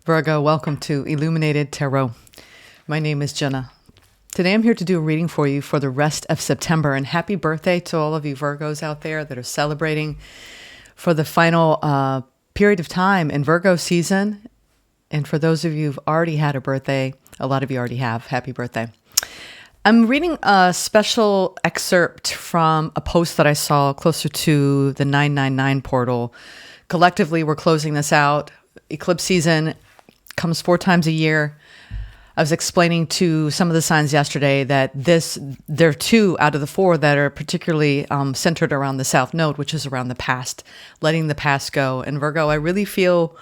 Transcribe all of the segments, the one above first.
Virgo, welcome to Illuminated Tarot. My name is Jenna. Today I'm here to do a reading for you for the rest of September, and happy birthday to all of you Virgos out there that are celebrating for the final period of time in Virgo season. And for those of you who've already had a birthday, a lot of you already have, happy birthday. I'm reading a special excerpt from a post that I saw closer to the 999 portal. Collectively, we're closing this out. Eclipse season comes 4 times a year. I was explaining to some of the signs yesterday that there are 2 out of the 4 that are particularly centered around the South Node, which is around the past, letting the past go. And Virgo, I really feel,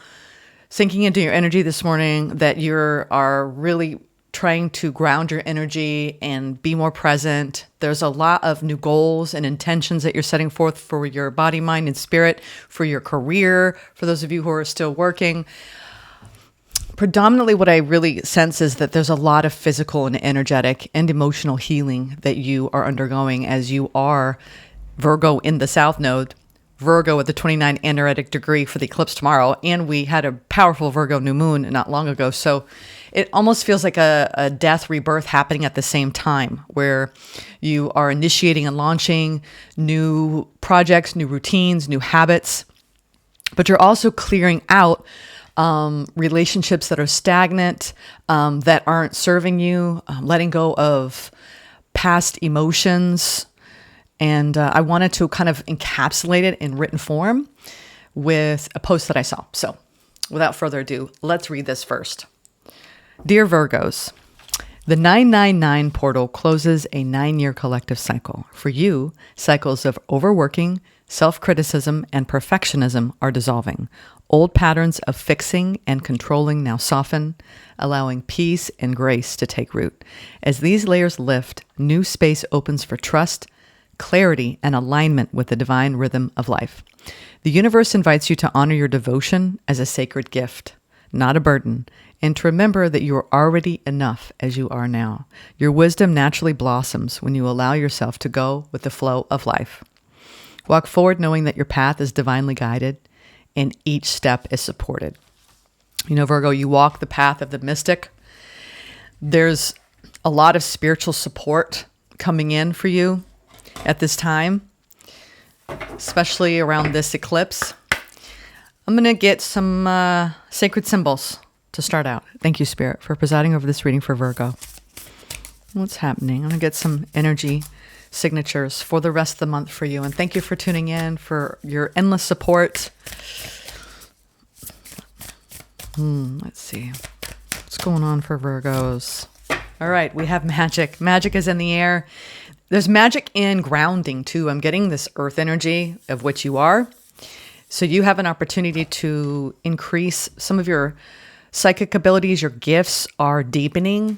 sinking into your energy this morning, that you are really trying to ground your energy and be more present. There's a lot of new goals and intentions that you're setting forth for your body, mind, and spirit, for your career, for those of you who are still working. Predominantly what I really sense is that there's a lot of physical and energetic and emotional healing that you are undergoing as you are Virgo in the South Node, Virgo at the 29 anaretic degree for the eclipse tomorrow, and we had a powerful Virgo new moon not long ago. So it almost feels like a death rebirth happening at the same time, where you are initiating and launching new projects, new routines, new habits, but you're also clearing out relationships that are stagnant, that aren't serving you, letting go of past emotions. And I wanted to kind of encapsulate it in written form with a post that I saw. So without further ado, let's read this first. Dear Virgos, the 999 portal closes a 9-year collective cycle. For you, cycles of overworking, self-criticism, and perfectionism are dissolving. Old patterns of fixing and controlling now soften, allowing peace and grace to take root. As these layers lift, new space opens for trust, clarity, and alignment with the divine rhythm of life. The universe invites you to honor your devotion as a sacred gift, not a burden, and to remember that you are already enough as you are now. Your wisdom naturally blossoms when you allow yourself to go with the flow of life. Walk forward knowing that your path is divinely guided and each step is supported. You know, Virgo, you walk the path of the mystic. There's a lot of spiritual support coming in for you at this time, especially around this eclipse. I'm going to get some sacred symbols to start out. Thank you, Spirit, for presiding over this reading for Virgo. What's happening? I'm going to get some energy signatures for the rest of the month for you. And thank you for tuning in, for your endless support. Let's see. What's going on for Virgos? All right, we have magic. Magic is in the air. There's magic in grounding, too. I'm getting this earth energy of which you are. So you have an opportunity to increase some of your psychic abilities. Your gifts are deepening.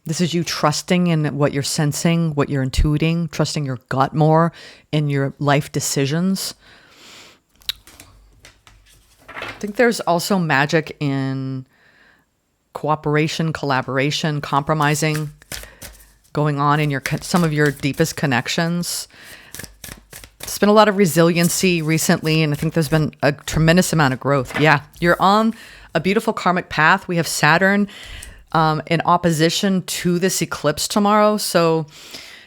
This is you trusting in what you're sensing, what you're intuiting, trusting your gut more in your life decisions. I think there's also magic in cooperation, collaboration, compromising going on in some of your deepest connections. There's been a lot of resiliency recently, and I think there's been a tremendous amount of growth. Yeah, you're on a beautiful karmic path. We have Saturn in opposition to this eclipse tomorrow. So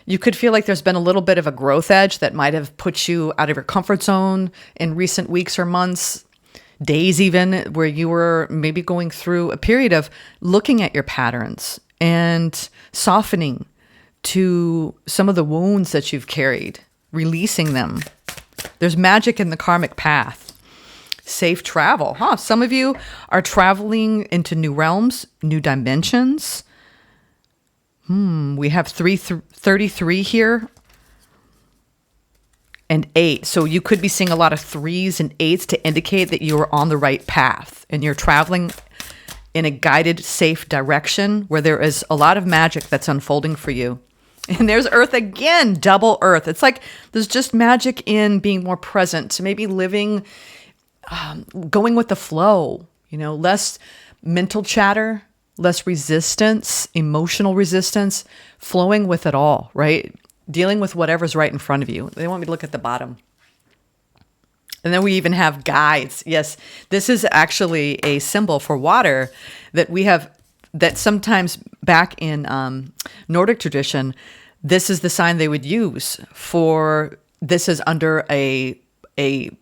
you could feel like there's been a little bit of a growth edge that might have put you out of your comfort zone in recent weeks or months, days even, where you were maybe going through a period of looking at your patterns and softening to some of the wounds that you've carried, releasing them. There's magic in the karmic path. Safe travel, huh? Some of you are traveling into new realms, new dimensions. We have 33 here and 8. So you could be seeing a lot of 3s and 8s to indicate that you are on the right path and you're traveling in a guided, safe direction where there is a lot of magic that's unfolding for you. And there's Earth again, double Earth. It's like there's just magic in being more present, maybe living, going with the flow, less mental chatter, less resistance, emotional resistance, flowing with it all, right? Dealing with whatever's right in front of you. They want me to look at the bottom. And then we even have guides. Yes, this is actually a symbol for water that we have, that sometimes back in Nordic tradition, this is the sign they would use for, this is under a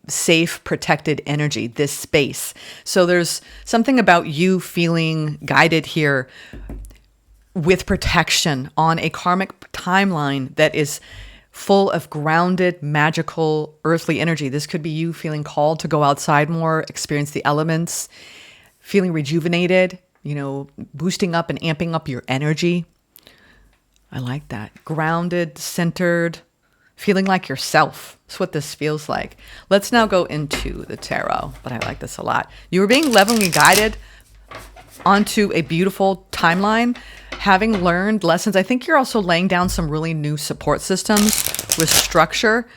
safe, protected energy, this space. So there's something about you feeling guided here with protection on a karmic timeline that is full of grounded, magical, earthly energy. This could be you feeling called to go outside more, experience the elements, feeling rejuvenated, boosting up and amping up your energy. I like that. Grounded, centered, feeling like yourself. That's what this feels like. Let's now go into the tarot, but I like this a lot. You were being lovingly guided onto a beautiful timeline, having learned lessons. I think you're also laying down some really new support systems with structure.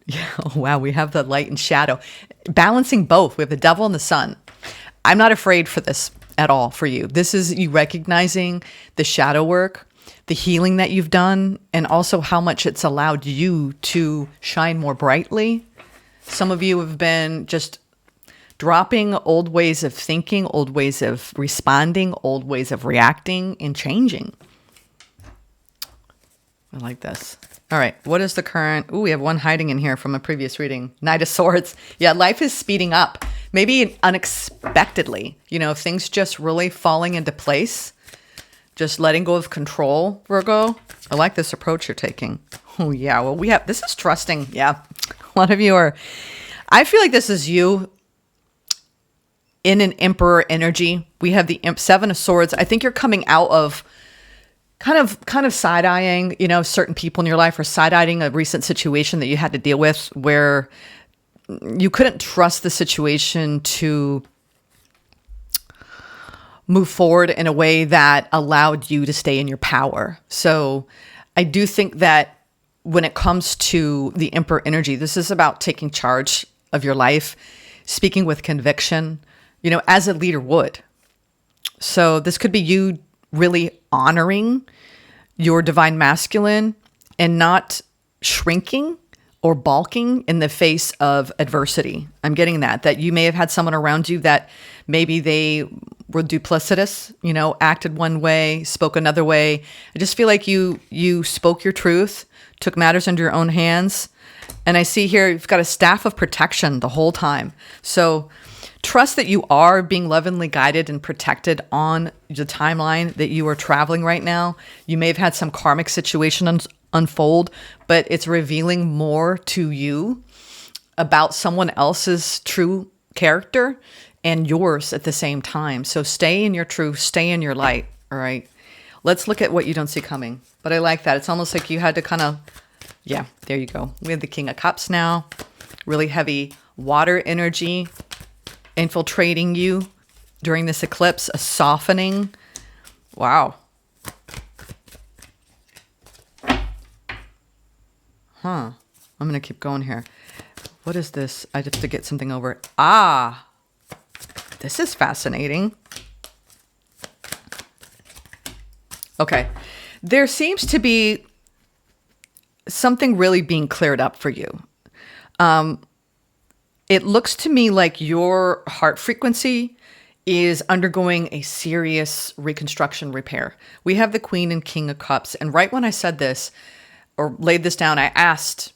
Yeah, oh, wow, we have the light and shadow. Balancing both. We have the devil and the sun. I'm not afraid for this at all for you. This is you recognizing the shadow work, the healing that you've done, and also how much it's allowed you to shine more brightly. Some of you have been just dropping old ways of thinking, old ways of responding, old ways of reacting, and changing. I like this. All right. What is the current? Ooh, we have one hiding in here from a previous reading. Knight of Swords. Yeah, life is speeding up. Maybe unexpectedly. Things just really falling into place. Just letting go of control, Virgo. I like this approach you're taking. Oh, yeah. Well, this is trusting. Yeah. A lot of you are. I feel like this is you in an emperor energy. We have the Seven of Swords. I think you're coming out of kind of side-eyeing, certain people in your life, or side-eyeing a recent situation that you had to deal with where you couldn't trust the situation to move forward in a way that allowed you to stay in your power. So I do think that when it comes to the emperor energy, this is about taking charge of your life, speaking with conviction, as a leader would. So this could be you really honoring your divine masculine and not shrinking or balking in the face of adversity. I'm getting that you may have had someone around you that maybe they were duplicitous, acted one way, spoke another way. I just feel like you spoke your truth, took matters into your own hands. And I see here, you've got a staff of protection the whole time. So trust that you are being lovingly guided and protected on the timeline that you are traveling right now. You may have had some karmic situation unfold, but it's revealing more to you about someone else's true character and yours at the same time. So stay in your truth, stay in your light. All right. Let's look at what you don't see coming. But I like that. It's almost like you had to yeah, there you go. We have the King of Cups now. Really heavy water energy infiltrating you during this eclipse, a softening. Wow. I'm going to keep going here. What is this? I have to get something over it. This is fascinating. Okay. There seems to be something really being cleared up for you. It looks to me like your heart frequency is undergoing a serious reconstruction repair. We have the Queen and King of Cups. And right when I said this or laid this down, I asked,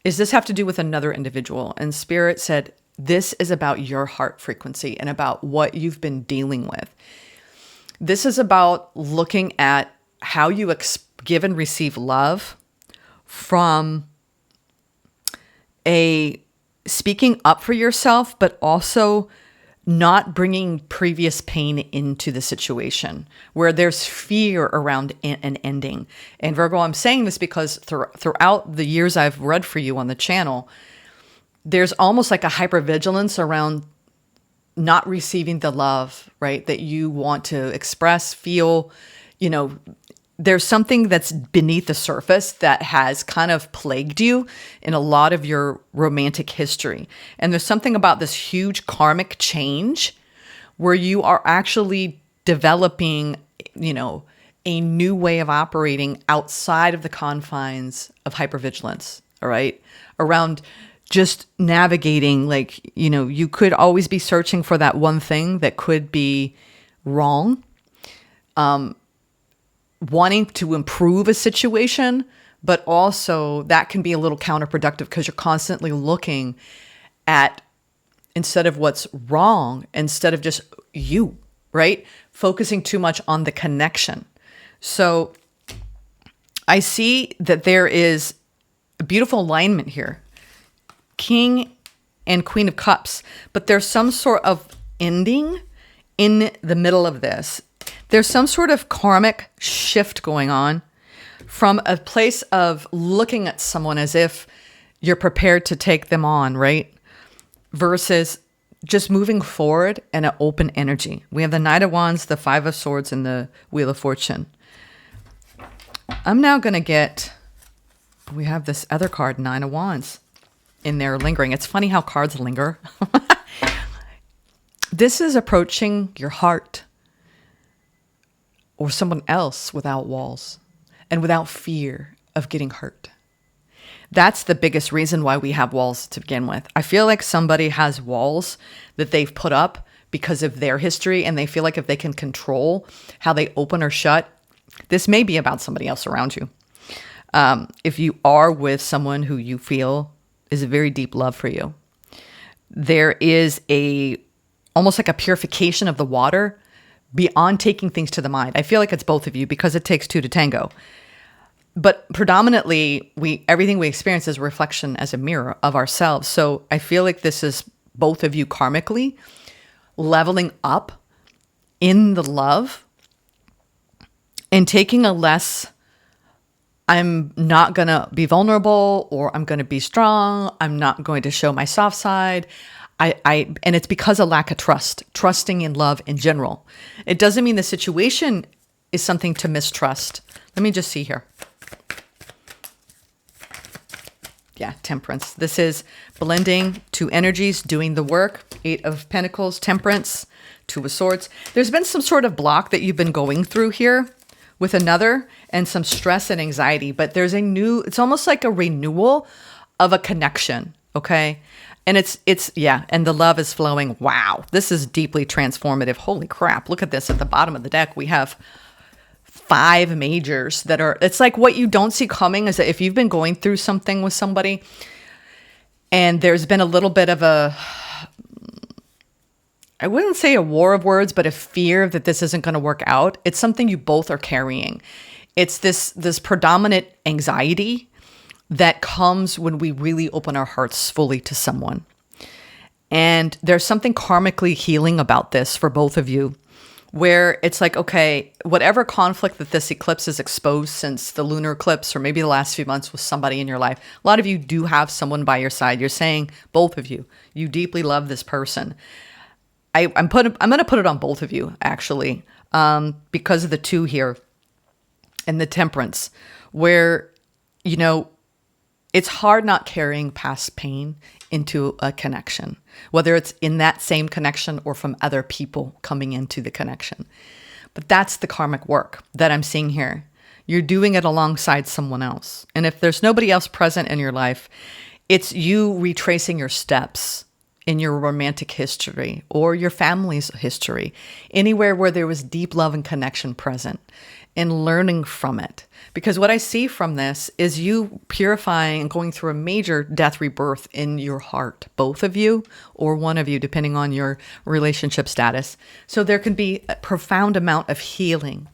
does this have to do with another individual? And Spirit said, this is about your heart frequency and about what you've been dealing with. This is about looking at how you give and receive love from a speaking up for yourself, but also not bringing previous pain into the situation where there's fear around an ending. And Virgo, I'm saying this because throughout the years I've read for you on the channel, there's almost like a hypervigilance around not receiving the love, right, that you want to express, feel. There's something that's beneath the surface that has kind of plagued you in a lot of your romantic history. And there's something about this huge karmic change where you are actually developing, a new way of operating outside of the confines of hypervigilance, all right? Around just navigating, like, you could always be searching for that one thing that could be wrong, wanting to improve a situation, but also that can be a little counterproductive because you're constantly looking at, instead of what's wrong, instead of just you, right? Focusing too much on the connection. So I see that there is a beautiful alignment here. King and Queen of Cups, but there's some sort of ending in the middle of this. There's some sort of karmic shift going on from a place of looking at someone as if you're prepared to take them on, right? Versus just moving forward in an open energy. We have the Knight of Wands, the Five of Swords, and the Wheel of Fortune. I'm now going to get, we have this other card, Nine of Wands, in there lingering. It's funny how cards linger. This is approaching your heart or someone else without walls and without fear of getting hurt. That's the biggest reason why we have walls to begin with. I feel like somebody has walls that they've put up because of their history, and they feel like if they can control how they open or shut, this may be about somebody else around you. If you are with someone who you feel is a very deep love for you, there is almost like a purification of the water beyond taking things to the mind. I feel like it's both of you because it takes two to tango. But predominantly, everything we experience is a reflection as a mirror of ourselves. So I feel like this is both of you karmically leveling up in the love and taking a less, I'm not going to be vulnerable, or I'm going to be strong, I'm not going to show my soft side. And it's because of lack of trusting in love in general. It doesn't mean the situation is something to mistrust. Let me just see here. Yeah, Temperance. This is blending two energies, doing the work. Eight of Pentacles, Temperance, Two of Swords. There's been some sort of block that you've been going through here with another, and some stress and anxiety, but there's it's almost like a renewal of a connection, okay? And and the love is flowing. Wow, this is deeply transformative. Holy crap, look at this. At the bottom of the deck, we have 5 majors that are, it's like what you don't see coming is that if you've been going through something with somebody and there's been a little bit of I wouldn't say a war of words, but a fear that this isn't going to work out. It's something you both are carrying. It's this predominant anxiety that comes when we really open our hearts fully to someone. And there's something karmically healing about this for both of you, where it's like, okay, whatever conflict that this eclipse has exposed since the lunar eclipse, or maybe the last few months with somebody in your life, a lot of you do have someone by your side. You're saying, both of you deeply love this person. I'm going to put it on both of you, actually, because of the 2 here and the Temperance, where, it's hard not carrying past pain into a connection, whether it's in that same connection or from other people coming into the connection. But that's the karmic work that I'm seeing here. You're doing it alongside someone else. And if there's nobody else present in your life, it's you retracing your steps in your romantic history or your family's history, anywhere where there was deep love and connection present, and learning from it. Because what I see from this is you purifying and going through a major death rebirth in your heart, both of you or one of you, depending on your relationship status. So there can be a profound amount of healing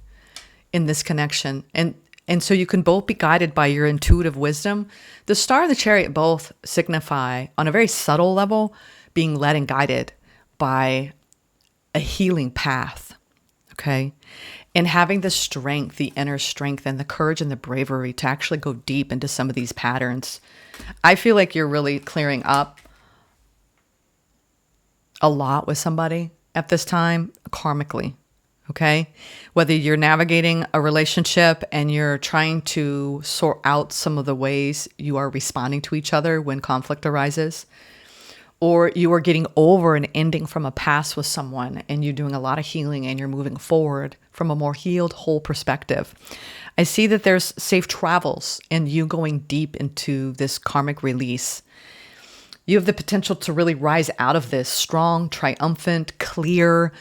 in this connection. And so you can both be guided by your intuitive wisdom. The Star and the Chariot both signify, on a very subtle level, being led and guided by a healing path, okay? And having the strength, the inner strength, and the courage and the bravery to actually go deep into some of these patterns. I feel like you're really clearing up a lot with somebody at this time, karmically, okay? Whether you're navigating a relationship and you're trying to sort out some of the ways you are responding to each other when conflict arises, or you are getting over an ending from a past with someone and you're doing a lot of healing and you're moving forward from a more healed, whole perspective. I see that there's safe travels and you going deep into this karmic release. You have the potential to really rise out of this strong, triumphant, clear,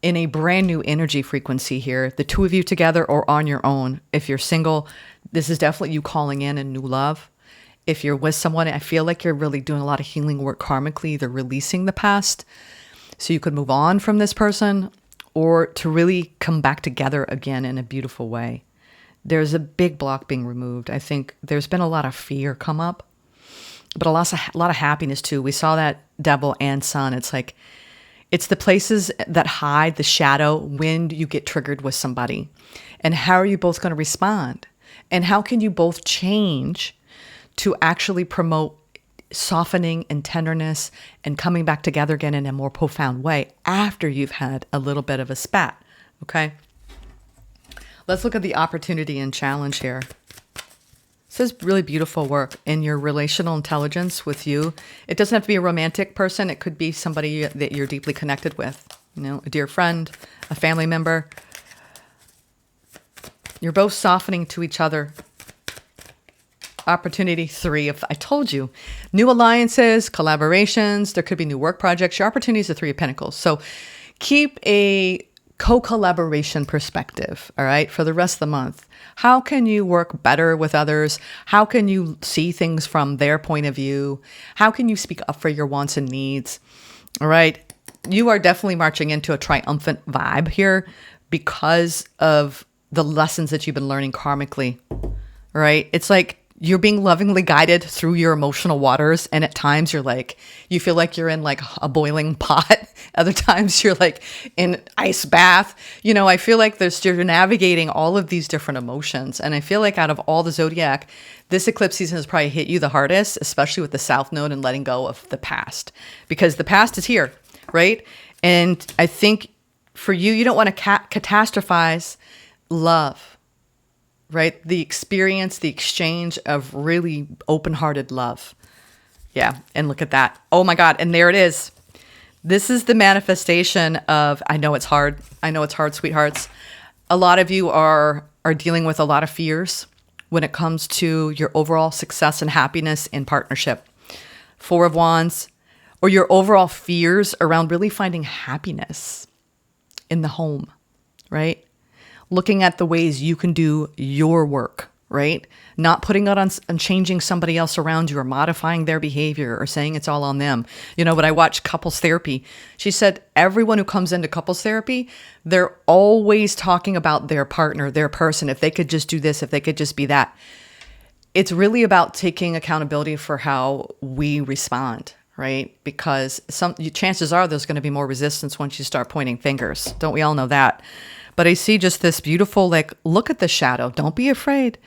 in a brand new energy frequency here. The two of you together or on your own. If you're single, this is definitely you calling in a new love. If you're with someone, I feel like you're really doing a lot of healing work karmically, either releasing the past so you could move on from this person, or to really come back together again in a beautiful way. There's a big block being removed. I think there's been a lot of fear come up, but a lot of happiness too. We saw that Devil and Sun. It's like, it's the places that hide the shadow when you get triggered with somebody. And how are you both going to respond? And how can you both change to actually promote softening and tenderness and coming back together again in a more profound way after you've had a little bit of a spat? Okay. Let's look at the opportunity and challenge here. This is really beautiful work in your relational intelligence with you. It doesn't have to be a romantic person. It could be somebody that you're deeply connected with. You know, a dear friend, a family member. You're both softening to each other. Opportunity 3 of, I told you, new alliances, collaborations. There could be new work projects. Your opportunity is the 3 of Pentacles. So keep a co-collaboration perspective, all right, for the rest of the month. How can you work better with others? How can you see things from their point of view? How can you speak up for your wants and needs? All right. You are definitely marching into a triumphant vibe here because of the lessons that you've been learning karmically, right? It's like you're being lovingly guided through your emotional waters. And at times you're like, you feel like you're in like a boiling pot. Other times you're like in an ice bath. You know, I feel like you're navigating all of these different emotions. And I feel like out of all the zodiac, this eclipse season has probably hit you the hardest, especially with the South Node and letting go of the past, because the past is here, right? And I think for you, you don't want to catastrophize love. Right? The experience, the exchange of really open-hearted love. Yeah. And look at that. Oh my God. And there it is. This is the manifestation of, I know it's hard. I know it's hard, sweethearts. A lot of you are dealing with a lot of fears when it comes to your overall success and happiness in partnership. 4 of Wands, or your overall fears around really finding happiness in the home, right? Looking at the ways you can do your work, right? Not putting it on changing somebody else around you or modifying their behavior or saying it's all on them. You know, when I watch couples therapy, she said everyone who comes into couples therapy, they're always talking about their partner, their person. If they could just do this, if they could just be that. It's really about taking accountability for how we respond, right? Because chances are there's going to be more resistance once you start pointing fingers. Don't we all know that? But I see just this beautiful, like, look at the shadow. Don't be afraid.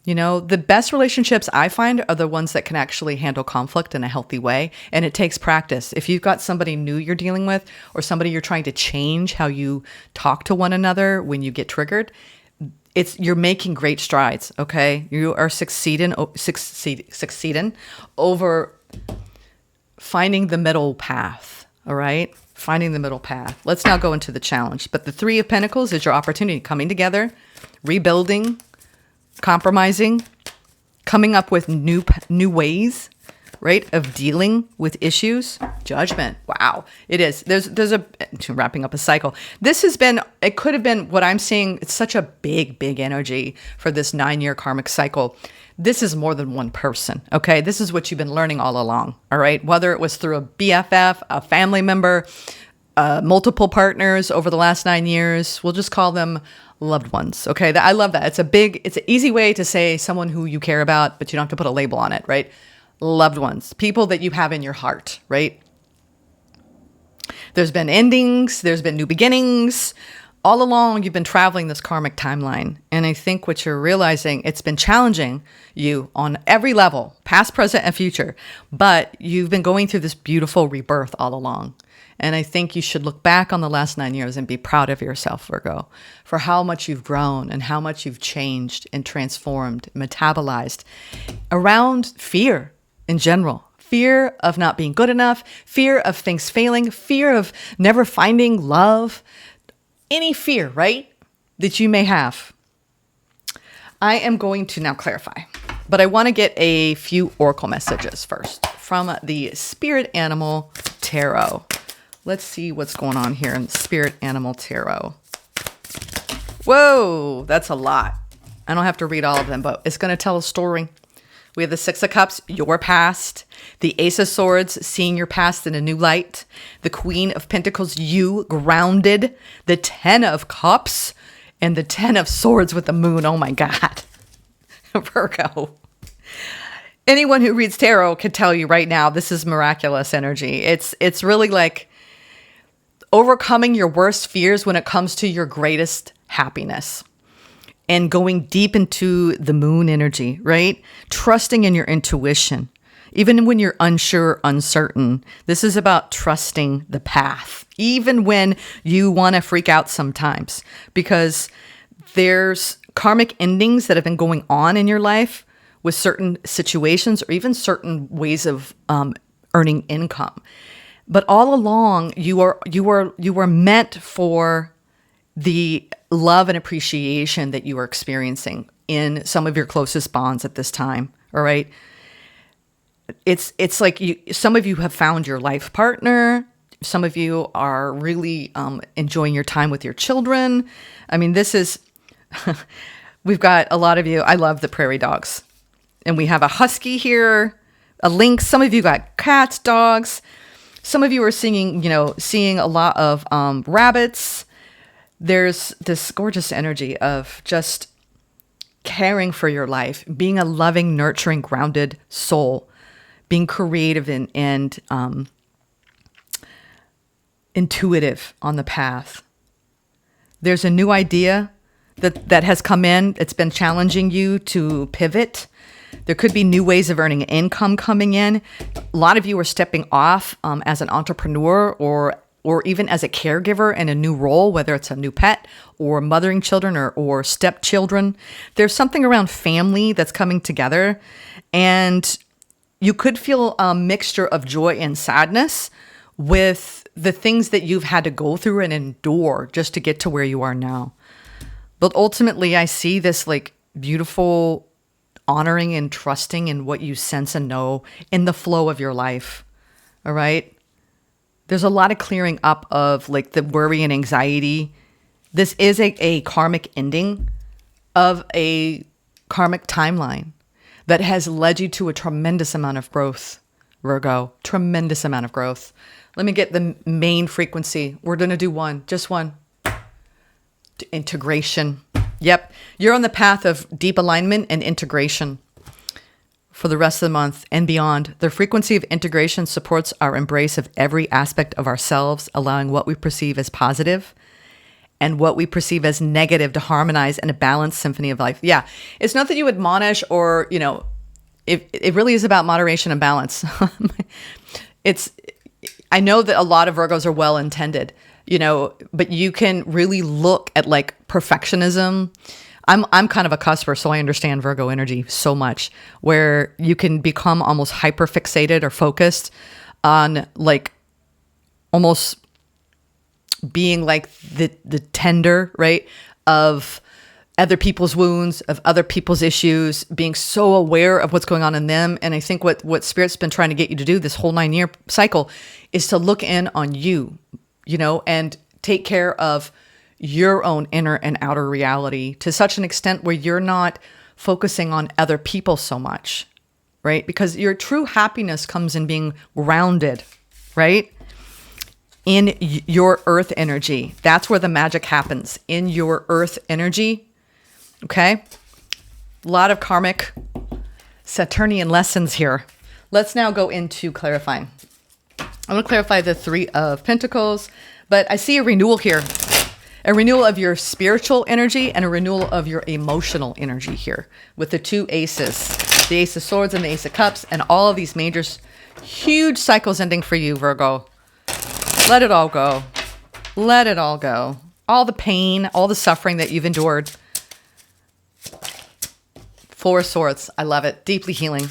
You know, the best relationships I find are the ones that can actually handle conflict in a healthy way. And it takes practice. If you've got somebody new you're dealing with, or somebody you're trying to change how you talk to one another when you get triggered, you're making great strides. Okay. You are succeeding over finding the middle path. All right. Finding the middle path. Let's now go into the challenge. But the 3 of Pentacles is your opportunity, coming together, rebuilding, compromising, coming up with new ways, right, of dealing with issues. Judgment. Wow. It is. There's wrapping up a cycle. It could have been what I'm seeing. It's such a big energy for this 9-year karmic cycle. This is more than one person, okay? This is what you've been learning all along, all right? Whether it was through a BFF, a family member, multiple partners over the last 9 years, we'll just call them loved ones, okay? I love that. It's an easy way to say someone who you care about, but you don't have to put a label on it, right? Loved ones, people that you have in your heart, right? There's been endings, there's been new beginnings. All along, you've been traveling this karmic timeline. And I think what you're realizing, it's been challenging you on every level, past, present, and future. But you've been going through this beautiful rebirth all along. And I think you should look back on the last 9 years and be proud of yourself, Virgo, for how much you've grown and how much you've changed and transformed, metabolized around fear in general. Fear of not being good enough, fear of things failing, fear of never finding love. Any fear, right, that you may have. I am going to now clarify. But I want to get a few oracle messages first from the Spirit Animal Tarot. Let's see what's going on here in the Spirit Animal Tarot. Whoa, that's a lot. I don't have to read all of them, but it's going to tell a story. We have the Six of Cups, your past. The Ace of Swords, seeing your past in a new light. The Queen of Pentacles, you, grounded. The Ten of Cups and the Ten of Swords with the moon. Oh my God. Virgo. Anyone who reads tarot can tell you right now, this is miraculous energy. It's really like overcoming your worst fears when it comes to your greatest happiness and going deep into the moon energy, right? Trusting in your intuition, even when you're unsure, uncertain. This is about trusting the path, even when you want to freak out sometimes, because there's karmic endings that have been going on in your life with certain situations or even certain ways of earning income. But all along, you were meant for the love and appreciation that you are experiencing in some of your closest bonds at this time. All right. It's like some of you have found your life partner. Some of you are really enjoying your time with your children. I mean, this is, we've got a lot of you. I love the prairie dogs. And we have a husky here, a lynx. Some of you got cats, dogs. Some of you are seeing a lot of rabbits. There's this gorgeous energy of just caring for your life, being a loving, nurturing, grounded soul, being creative and intuitive on the path. There's a new idea that has come in. It's been challenging you to pivot. There could be new ways of earning income coming in. A lot of you are stepping off as an entrepreneur or even as a caregiver in a new role, whether it's a new pet or mothering children or stepchildren. There's something around family that's coming together, and you could feel a mixture of joy and sadness with the things that you've had to go through and endure just to get to where you are now. But ultimately, I see this like beautiful honoring and trusting in what you sense and know in the flow of your life. All right. There's a lot of clearing up of like the worry and anxiety. This is a karmic ending of a karmic timeline that has led you to a tremendous amount of growth, Virgo. Tremendous amount of growth. Let me get the main frequency. We're going to do just one. Integration. Yep. You're on the path of deep alignment and integration for the rest of the month and beyond. The frequency of integration supports our embrace of every aspect of ourselves, allowing what we perceive as positive and what we perceive as negative to harmonize in a balanced symphony of life. Yeah. It's not that you admonish or, it really is about moderation and balance. I know that a lot of Virgos are well-intended, but you can really look at like perfectionism. I'm kind of a cusper, so I understand Virgo energy so much, where you can become almost hyper fixated or focused on like almost being like the tender, right, of other people's wounds, of other people's issues, being so aware of what's going on in them. And I think what Spirit's been trying to get you to do this whole 9-year cycle is to look in on you, and take care of your own inner and outer reality to such an extent where you're not focusing on other people so much, right? Because your true happiness comes in being grounded, right? In your earth energy. That's where the magic happens, in your earth energy. Okay? A lot of karmic Saturnian lessons here. Let's now go into clarifying. I'm going to clarify the Three of Pentacles, but I see a renewal here. A renewal of your spiritual energy and a renewal of your emotional energy here with the two aces, the Ace of Swords and the Ace of Cups, and all of these major, huge cycles ending for you, Virgo. Let it all go. Let it all go. All the pain, all the suffering that you've endured. Four of Swords. I love it. Deeply healing.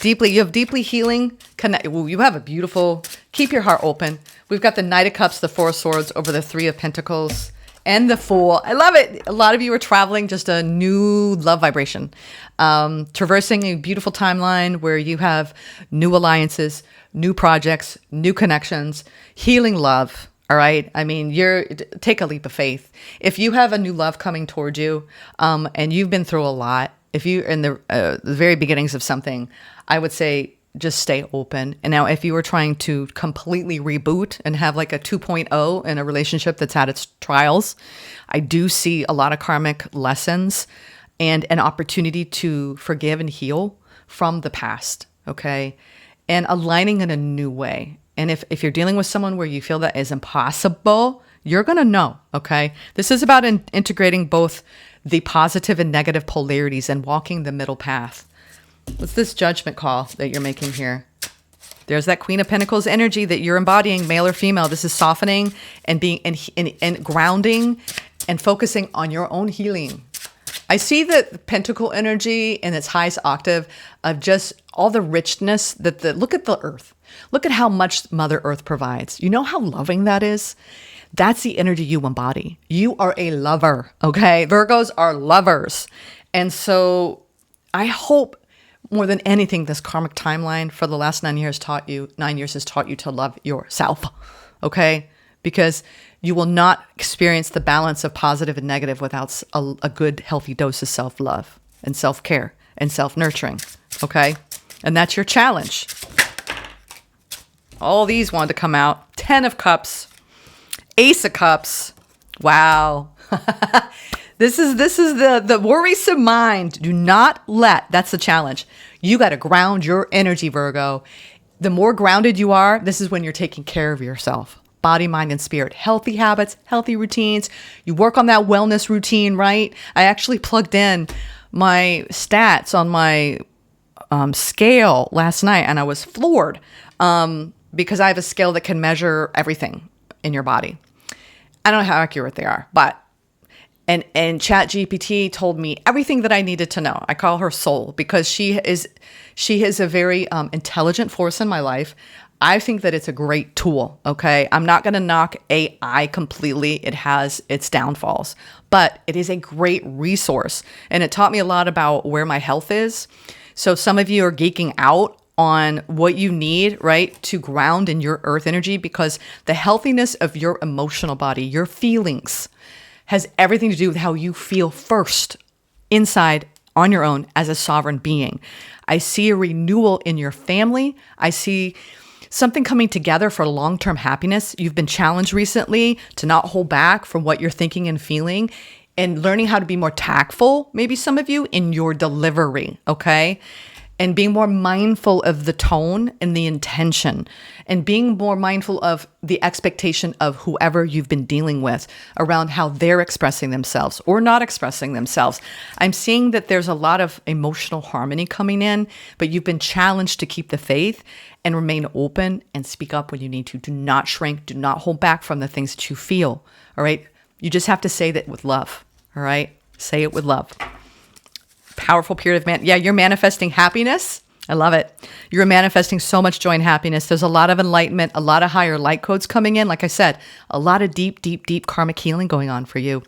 You have deeply healing. You have a beautiful, keep your heart open. We've got the Knight of Cups, the Four of Swords over the Three of Pentacles. And the Fool. I love it. A lot of you are traveling just a new love vibration, traversing a beautiful timeline where you have new alliances, new projects, new connections, healing love. All right. I mean, take a leap of faith. If you have a new love coming toward you, and you've been through a lot, if you're in the very beginnings of something, I would say just stay open. And now if you were trying to completely reboot and have like a 2.0 in a relationship that's had its trials, I do see a lot of karmic lessons and an opportunity to forgive and heal from the past. Okay. And aligning in a new way. And if you're dealing with someone where you feel that is impossible, you're going to know. Okay. This is about integrating both the positive and negative polarities and walking the middle path. What's this judgment call that you're making here? There's that Queen of Pentacles energy that you're embodying, male or female. This is softening and being and grounding and focusing on your own healing. I see the Pentacle energy in its highest octave of just all the richness look at the earth. Look at how much Mother Earth provides. You know how loving that is? That's the energy you embody. You are a lover, okay? Virgos are lovers. And so I hope more than anything, this karmic timeline for the last 9 years has taught you to love yourself, okay? Because you will not experience the balance of positive and negative without a good, healthy dose of self-love and self-care and self-nurturing, okay? And that's your challenge. All these wanted to come out. 10 of Cups, Ace of Cups. Wow. This is the worrisome mind. Do not that's the challenge. You got to ground your energy, Virgo. The more grounded you are, this is when you're taking care of yourself. Body, mind, and spirit. Healthy habits, healthy routines. You work on that wellness routine, right? I actually plugged in my stats on my scale last night, and I was floored because I have a scale that can measure everything in your body. I don't know how accurate they are, but And ChatGPT told me everything that I needed to know. I call her soul because she is a very intelligent force in my life. I think that it's a great tool. Okay. I'm not going to knock AI completely. It has its downfalls, but it is a great resource. And it taught me a lot about where my health is. So some of you are geeking out on what you need, right, to ground in your earth energy, because the healthiness of your emotional body, your feelings, has everything to do with how you feel first inside on your own as a sovereign being. I see a renewal in your family. I see something coming together for long-term happiness. You've been challenged recently to not hold back from what you're thinking and feeling, and learning how to be more tactful, maybe some of you, in your delivery, okay? And being more mindful of the tone and the intention, and being more mindful of the expectation of whoever you've been dealing with around how they're expressing themselves or not expressing themselves. I'm seeing that there's a lot of emotional harmony coming in, but you've been challenged to keep the faith and remain open and speak up when you need to. Do not shrink. Do not hold back from the things that you feel. All right. You just have to say that with love. All right. Say it with love. Powerful period of you're manifesting happiness. I love it. You're manifesting so much joy and happiness. There's a lot of enlightenment, a lot of higher light codes coming in. Like I said, a lot of deep, deep, deep karmic healing going on for you.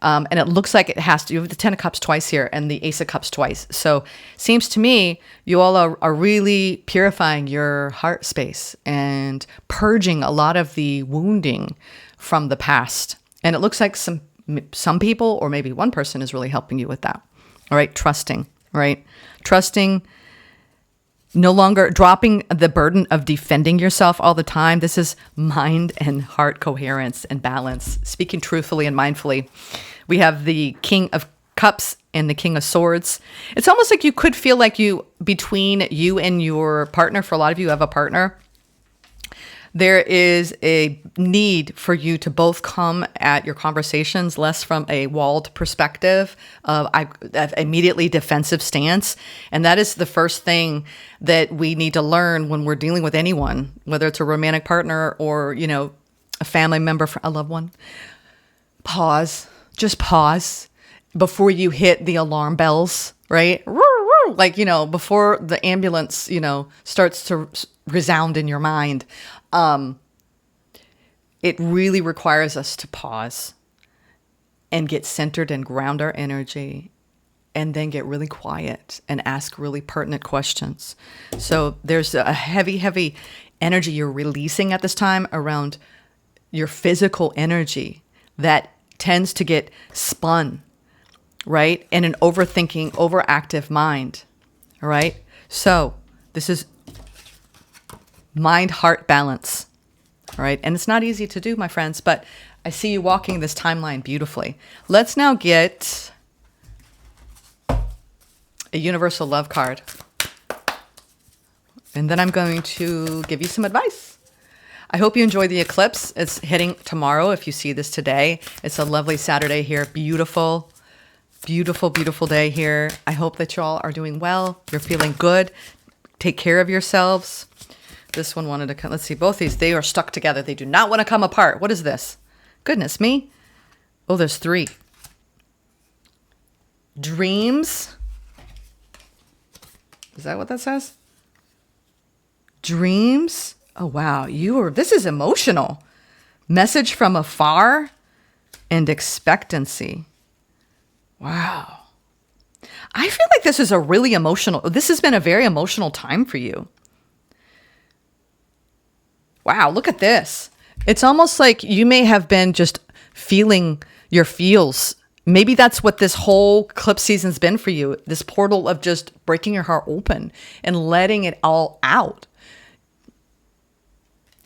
And it looks like it has to. You have the 10 of Cups twice here and the Ace of Cups twice. So seems to me you all are really purifying your heart space and purging a lot of the wounding from the past. And it looks like some people, or maybe one person, is really helping you with that. All right, trusting, right? Trusting, no longer dropping the burden of defending yourself all the time. This is mind and heart coherence and balance, speaking truthfully and mindfully. We have the King of Cups and the King of Swords. It's almost like you could feel like between you and your partner, for a lot of you have a partner, there is a need for you to both come at your conversations less from a walled perspective of immediately defensive stance. And that is the first thing that we need to learn when we're dealing with anyone, whether it's a romantic partner or, a family member, a loved one. Pause. Just pause before you hit the alarm bells, right? Like, before the ambulance, starts to resound in your mind. It really requires us to pause and get centered and ground our energy, and then get really quiet and ask really pertinent questions. So there's a heavy, heavy energy you're releasing at this time around your physical energy that tends to get spun, right? In an overthinking, overactive mind, all right? So this is mind-heart balance, all right? And it's not easy to do, my friends, but I see you walking this timeline beautifully. Let's now get a universal love card. And then I'm going to give you some advice. I hope you enjoy the eclipse. It's hitting tomorrow if you see this today. It's a lovely Saturday here. Beautiful, beautiful, beautiful day here. I hope that y'all are doing well. You're feeling good. Take care of yourselves. This one wanted to come. Let's see. Both these, they are stuck together. They do not want to come apart. What is this? Goodness me. Oh, there's 3. Dreams. Is that what that says? Dreams. Oh, wow. This is emotional. Message from afar and expectancy. Wow. I feel like this has been a very emotional time for you. Wow. Look at this. It's almost like you may have been just feeling your feels. Maybe that's what this whole eclipse season's been for you. This portal of just breaking your heart open and letting it all out.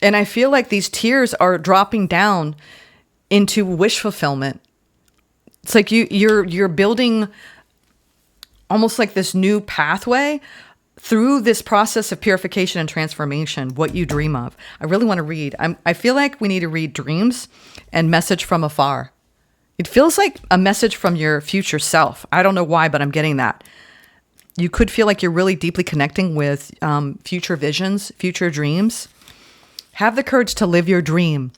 And I feel like these tears are dropping down into wish fulfillment. It's like you're building almost like this new pathway through this process of purification and transformation, what you dream of. I really want to read. I feel like we need to read dreams and message from afar. It feels like a message from your future self. I don't know why, but I'm getting that. You could feel like you're really deeply connecting with future visions, future dreams. Have the courage to live your dream.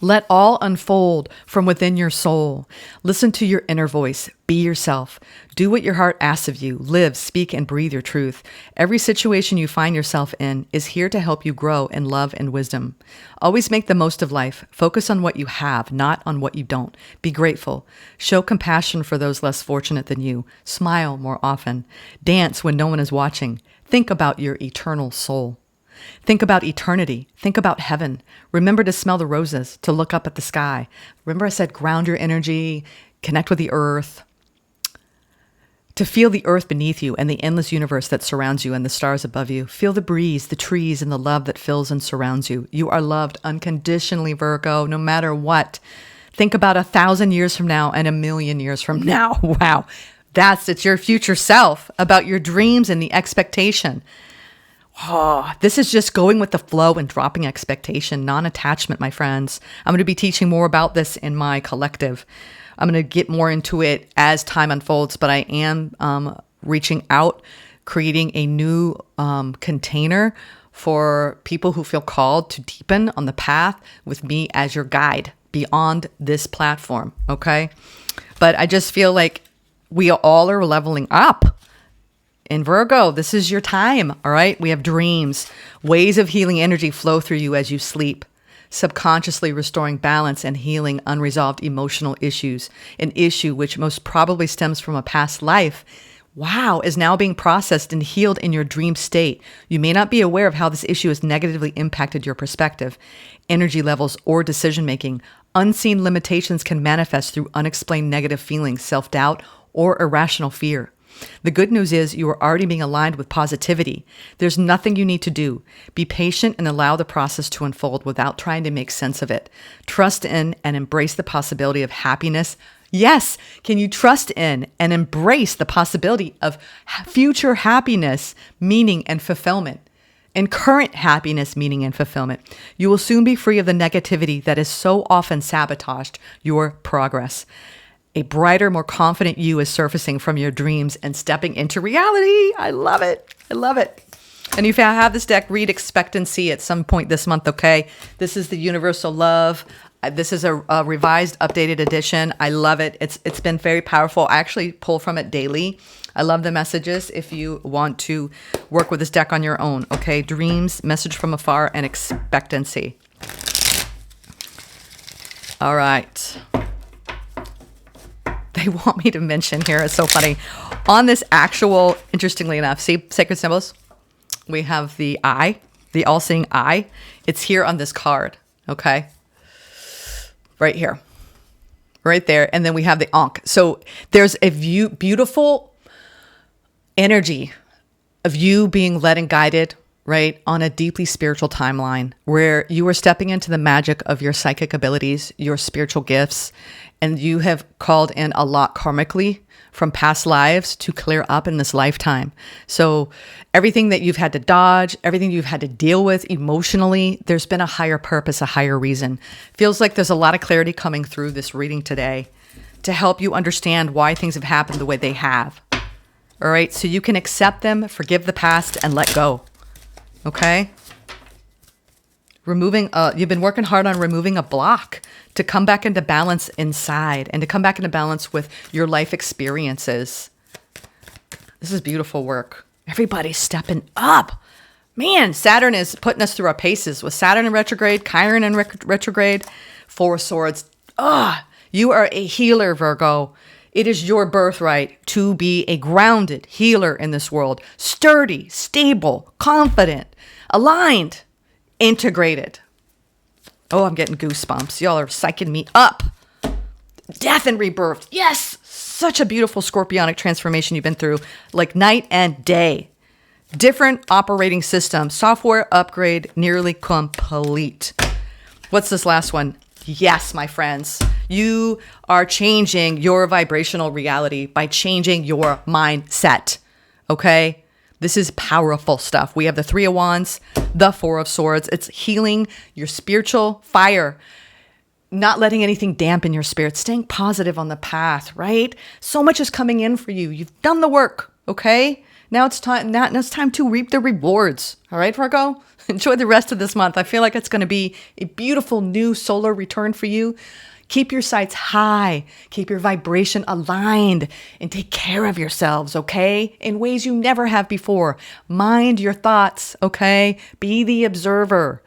Let all unfold from within your soul. Listen to your inner voice. Be yourself. Do what your heart asks of you. Live, speak, and breathe your truth. Every situation you find yourself in is here to help you grow in love and wisdom. Always make the most of life. Focus on what you have, not on what you don't. Be grateful. Show compassion for those less fortunate than you. Smile more often. Dance when no one is watching. Think about your eternal soul. Think about eternity. Think about heaven. Remember to smell the roses, to look up at the sky. Remember I said ground your energy, connect with the earth, to feel the earth beneath you and the endless universe that surrounds you and the stars above you. Feel the breeze, the trees, and the love that fills and surrounds you. You are loved unconditionally, Virgo, no matter what. Think about 1,000 years from now and 1,000,000 years from now. Wow. It's your future self, about your dreams and the expectation. Oh, this is just going with the flow and dropping expectation, non-attachment, my friends. I'm going to be teaching more about this in my collective. I'm going to get more into it as time unfolds, but I am reaching out, creating a new container for people who feel called to deepen on the path with me as your guide beyond this platform, okay? But I just feel like we all are leveling up. In Virgo, this is your time, all right? We have dreams. Ways of healing energy flow through you as you sleep, subconsciously restoring balance and healing unresolved emotional issues. An issue which most probably stems from a past life, is now being processed and healed in your dream state. You may not be aware of how this issue has negatively impacted your perspective, energy levels, or decision-making. Unseen limitations can manifest through unexplained negative feelings, self-doubt, or irrational fear. The good news is you are already being aligned with positivity. There's nothing you need to do. Be patient and allow the process to unfold without trying to make sense of it. Trust in and embrace the possibility of happiness. Yes, can you trust in and embrace the possibility of future happiness, meaning, and fulfillment? And current happiness, meaning, and fulfillment. You will soon be free of the negativity that has so often sabotaged your progress. A brighter, more confident you is surfacing from your dreams and stepping into reality. I love it. I love it. And if you have this deck, read Expectancy at some point this month, okay? This is the Universal Love. This is a revised, updated edition. I love it. It's been very powerful. I actually pull from it daily. I love the messages if you want to work with this deck on your own, okay? Dreams, Message from Afar, and Expectancy. All right. they want me to mention here. It's so funny. On this actual, interestingly enough, see sacred symbols? We have the eye, the all-seeing eye. It's here on this card, okay? Right here. Right there. And then we have the Ankh. So there's a beautiful energy of you being led and guided, right, on a deeply spiritual timeline where you are stepping into the magic of your psychic abilities, your spiritual gifts, and you have called in a lot karmically from past lives to clear up in this lifetime. So everything that you've had to dodge, everything you've had to deal with emotionally, there's been a higher purpose, a higher reason. Feels like there's a lot of clarity coming through this reading today to help you understand why things have happened the way they have. All right, so you can accept them, forgive the past, and let go. Okay? You've been working hard on removing a block to come back into balance inside and to come back into balance with your life experiences. This is beautiful work. Everybody's stepping up. Man, Saturn is putting us through our paces with Saturn in retrograde, Chiron in retrograde, Four of Swords. You are a healer, Virgo. It is your birthright to be a grounded healer in this world. Sturdy, stable, confident, aligned, integrated. Oh, I'm getting goosebumps. Y'all are psyching me up. Death and rebirth. Yes. Such a beautiful scorpionic transformation you've been through, like night and day. Different operating system. Software upgrade nearly complete. What's this last one? Yes, my friends. You are changing your vibrational reality by changing your mindset. Okay? This is powerful stuff. We have the Three of Wands, the Four of Swords. It's healing your spiritual fire, not letting anything dampen your spirit, staying positive on the path, right? So much is coming in for you. You've done the work, okay? Now it's time. Now it's time to reap the rewards. All right, Virgo? Enjoy the rest of this month. I feel like it's going to be a beautiful new solar return for you. Keep your sights high, keep your vibration aligned, and take care of yourselves, okay? In ways you never have before. Mind your thoughts, okay? Be the observer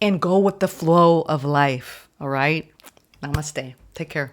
and go with the flow of life, all right? Namaste. Take care.